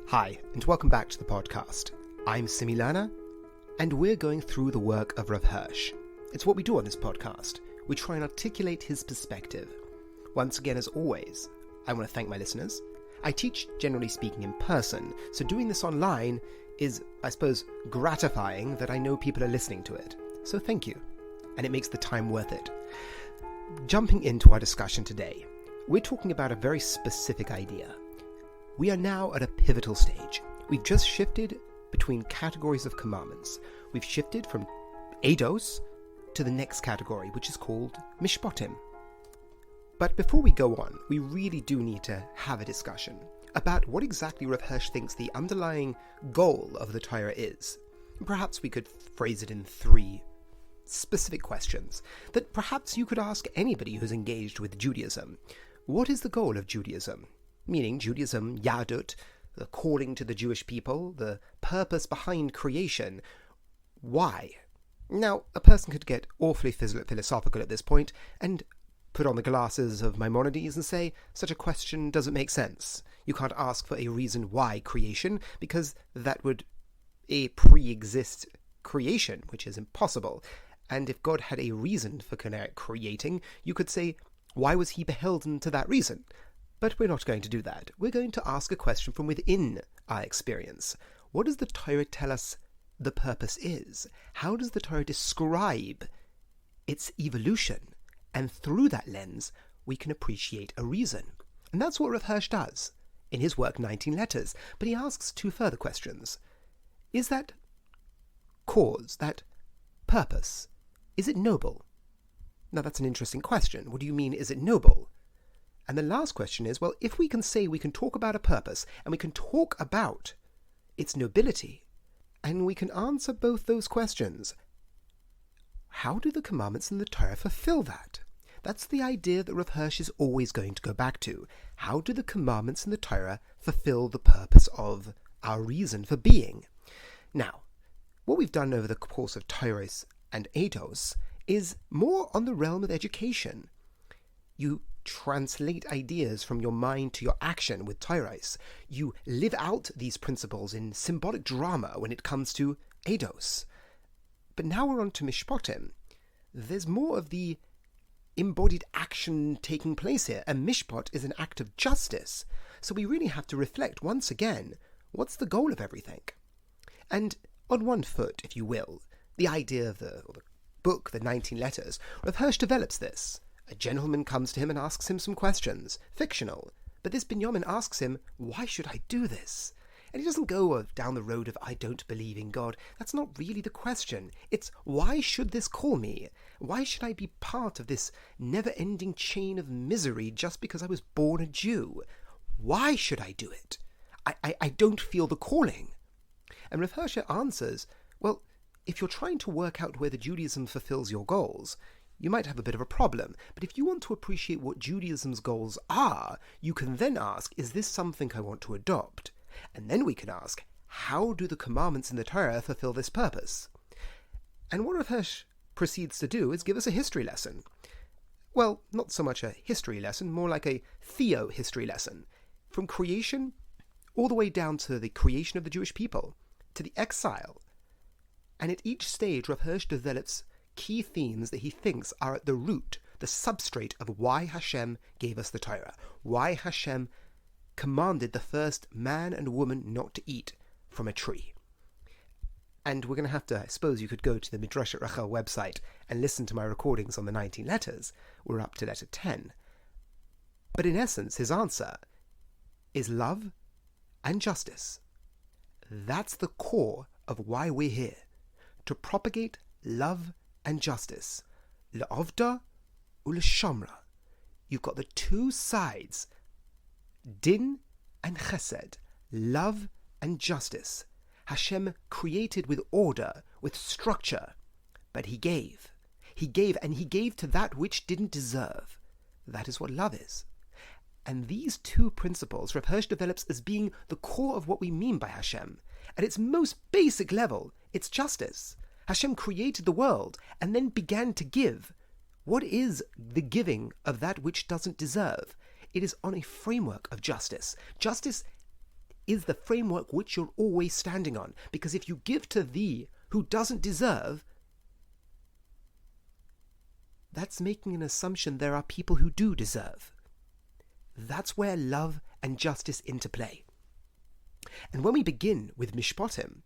Hi, and welcome back to the podcast. I'm Similana, and we're going through the work of Rav Hirsch. It's what we do on this podcast. We try and articulate his perspective. Once again, as always, I want to thank my listeners. I teach, generally speaking, in person, so doing this online is, I suppose, gratifying that I know people are listening to it. So thank you, and it makes the time worth it. Jumping into our discussion today, we're talking about a very specific idea. We are now at a pivotal stage. We've just shifted between categories of commandments. We've shifted from Edot to the next category, which is called Mishpatim. But before we go on, we really do need to have a discussion about what exactly Rav Hirsch thinks the underlying goal of the Torah is. Perhaps we could phrase it in three specific questions that perhaps you could ask anybody who's engaged with Judaism. What is the goal of Judaism? Meaning Judaism, Edot, the calling to the Jewish people, the purpose behind creation. Why? Now, a person could get awfully philosophical at this point and put on the glasses of Maimonides and say, such a question doesn't make sense. You can't ask for a reason why creation, because that would pre-exist creation, which is impossible. And if God had a reason for creating, you could say, why was he beholden to that reason? But we're not going to do that. We're going to ask a question from within our experience. What does the Torah tell us the purpose is? How does the Torah describe its evolution? And through that lens, we can appreciate a reason. And that's what Rav Hirsch does in his work 19 Letters. But he asks two further questions. Is that cause, that purpose, is it noble? Now that's an interesting question. What do you mean, is it noble? And the last question is, well, if we can say we can talk about a purpose and we can talk about its nobility, and we can answer both those questions, how do the commandments in the Torah fulfill that? That's the idea that Rav Hirsch is always going to go back to. How do the commandments in the Torah fulfill the purpose of our reason for being? Now, what we've done over the course of Torah and Edot is more on the realm of education. You translate ideas from your mind to your action with Torah. You live out these principles in symbolic drama when it comes to Edot. But now we're on to Mishpatim. There's more of the embodied action taking place here, and Mishpat is an act of justice. So we really have to reflect once again, what's the goal of everything? And on one foot, if you will, the idea of the book, the 19 Letters, Rav Hirsch develops this. A gentleman comes to him and asks him some questions, fictional, but this Binyamin asks him, why should I do this? And he doesn't go down the road of, I don't believe in God. That's not really the question. It's, why should this call me? Why should I be part of this never-ending chain of misery just because I was born a Jew? Why should I do it? I don't feel the calling. And Rav Hirsch answers, well, if you're trying to work out whether Judaism fulfills your goals, you might have a bit of a problem. But if you want to appreciate what Judaism's goals are, you can then ask, is this something I want to adopt? And then we can ask, how do the commandments in the Torah fulfill this purpose? And what Rav Hirsch proceeds to do is give us a history lesson. Well, not so much a history lesson, more like a theo-history lesson. From creation all the way down to the creation of the Jewish people, to the exile. And at each stage, Rav Hirsch develops key themes that he thinks are at the root, the substrate of why Hashem gave us the Torah, why Hashem commanded the first man and woman not to eat from a tree. And we're going to have to, I suppose you could go to the Midrashat Raphael website and listen to my recordings on the 19 letters. We're up to letter 10. But in essence, his answer is love and justice. That's the core of why we're here, to propagate love and justice. L'avda u'l'shamra. You've got the two sides, din and chesed, love and justice. Hashem created with order, with structure, but he gave, and he gave to that which didn't deserve. That is what love is. And these two principles Rav Hirsch develops as being the core of what we mean by Hashem. At its most basic level, it's justice. Hashem created the world and then began to give. What is the giving of that which doesn't deserve? It is on a framework of justice. Justice is the framework which you're always standing on. Because if you give to thee who doesn't deserve, that's making an assumption there are people who do deserve. That's where love and justice interplay. And when we begin with Mishpatim,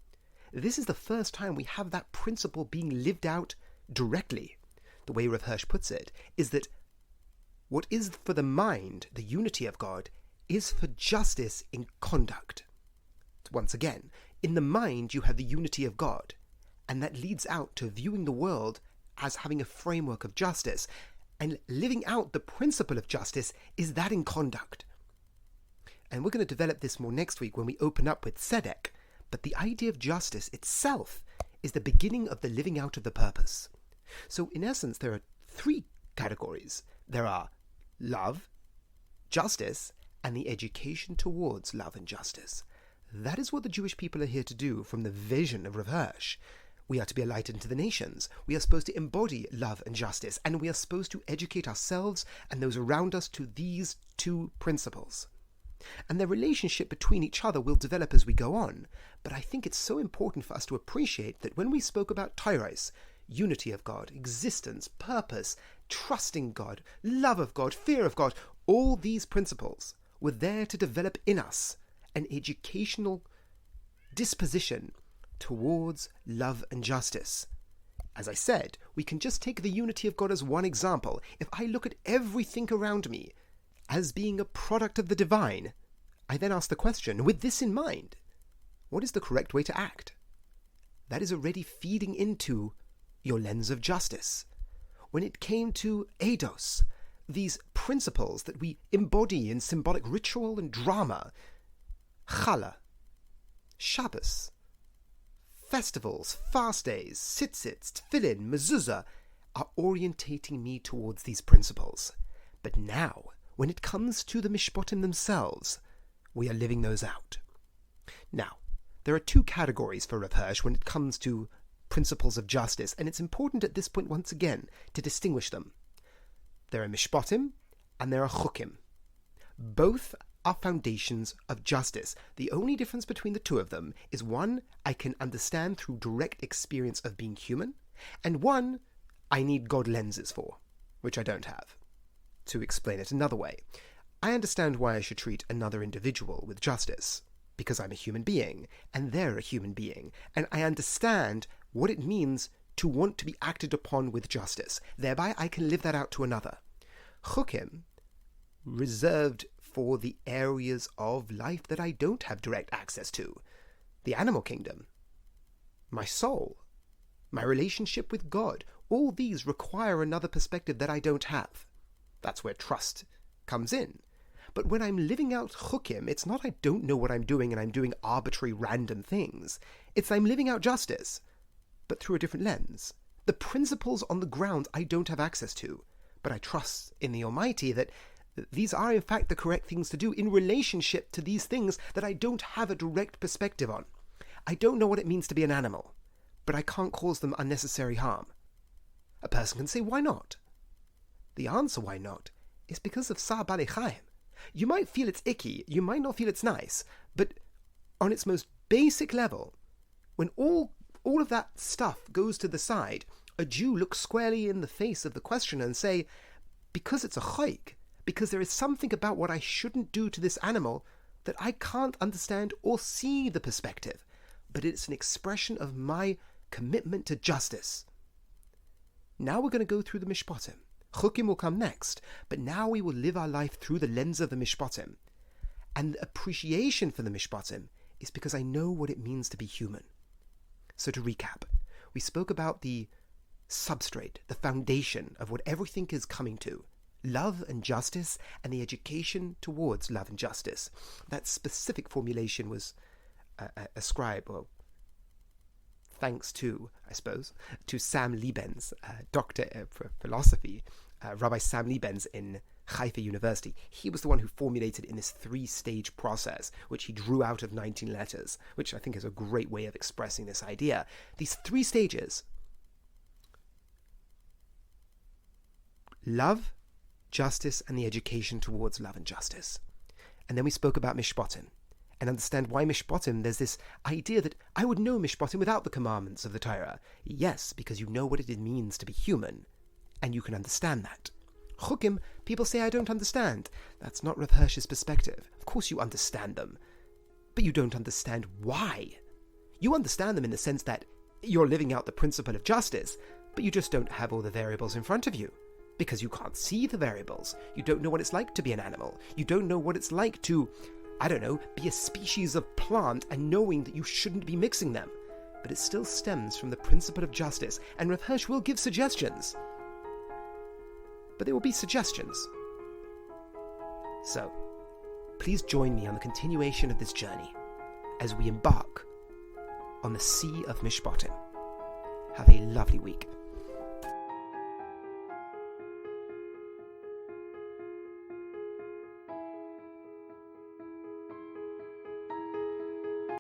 this is the first time we have that principle being lived out directly. The way Rav Hirsch puts it is that what is for the mind, the unity of God, is for justice in conduct. Once again, in the mind you have the unity of God, and that leads out to viewing the world as having a framework of justice, and living out the principle of justice is that in conduct. And we're going to develop this more next week when we open up with Tzedek, but the idea of justice itself is the beginning of the living out of the purpose. So in essence, there are three categories. There are love, justice, and the education towards love and justice. That is what the Jewish people are here to do from the vision of Rav Hirsch. We are to be a light unto the nations. We are supposed to embody love and justice, and we are supposed to educate ourselves and those around us to these two principles. And the relationship between each other will develop as we go on, but I think it's so important for us to appreciate that when we spoke about Tyros, unity of God, existence, purpose, trusting God, love of God, fear of God, all these principles were there to develop in us an educational disposition towards love and justice. As I said, we can just take the unity of God as one example. If I look at everything around me as being a product of the divine, I then ask the question, with this in mind, what is the correct way to act? That is already feeding into your lens of justice. When it came to Edot, these principles that we embody in symbolic ritual and drama, Challah, Shabbos, festivals, fast days, tzitzits, tefillin, mezuzah, are orientating me towards these principles. But now, when it comes to the Mishpatim themselves, we are living those out. Now, there are two categories for Rav Hirsch when it comes to principles of justice, and it's important at this point once again to distinguish them. There are Mishpatim and there are Chukim. Both are foundations of justice. The only difference between the two of them is one I can understand through direct experience of being human, and one I need God lenses for, which I don't have. To explain it another way, I understand why I should treat another individual with justice, because I'm a human being, and they're a human being, and I understand what it means to want to be acted upon with justice. Thereby, I can live that out to another. Chukim, reserved for the areas of life that I don't have direct access to. The animal kingdom, my soul, my relationship with God, all these require another perspective that I don't have. That's where trust comes in. But when I'm living out chukim, it's not I don't know what I'm doing and I'm doing arbitrary random things. It's I'm living out justice, but through a different lens. The principles on the ground I don't have access to, but I trust in the Almighty that these are in fact the correct things to do in relationship to these things that I don't have a direct perspective on. I don't know what it means to be an animal, but I can't cause them unnecessary harm. A person can say, why not? The answer why not is because of Sar Balei Chaim. You might feel it's icky, you might not feel it's nice, but on its most basic level, when all of that stuff goes to the side, a Jew looks squarely in the face of the questioner and say, because it's a chayk, because there is something about what I shouldn't do to this animal that I can't understand or see the perspective, but it's an expression of my commitment to justice. Now we're going to go through the Mishpatim. Chukim will come next, but now we will live our life through the lens of the Mishpatim. And the appreciation for the Mishpatim is because I know what it means to be human. So to recap, we spoke about the substrate, the foundation of what everything is coming to. Love and justice, and the education towards love and justice. That specific formulation was ascribed, or thanks to, I suppose, to Sam Liebens, doctor of philosophy, Rabbi Sam Liebens in Haifa University. He was the one who formulated in this 3-stage process, which he drew out of 19 letters, which I think is a great way of expressing this idea. These 3 stages: love, justice, and the education towards love and justice. And then we spoke about Mishpatim. and understand why Mishpatim, there's this idea that I would know Mishpatim without the commandments of the Torah. Yes, because you know what it means to be human, and you can understand that. Chukim, people say I don't understand. That's not Rav Hirsch's perspective. Of course you understand them, but you don't understand why. You understand them in the sense that you're living out the principle of justice, but you just don't have all the variables in front of you, because you can't see the variables. You don't know what it's like to be an animal. You don't know what it's like to, be a species of plant and knowing that you shouldn't be mixing them. But it still stems from the principle of justice, and Rav Hirsch will give suggestions. But they will be suggestions. So, please join me on the continuation of this journey as we embark on the Sea of Mishpatim. Have a lovely week.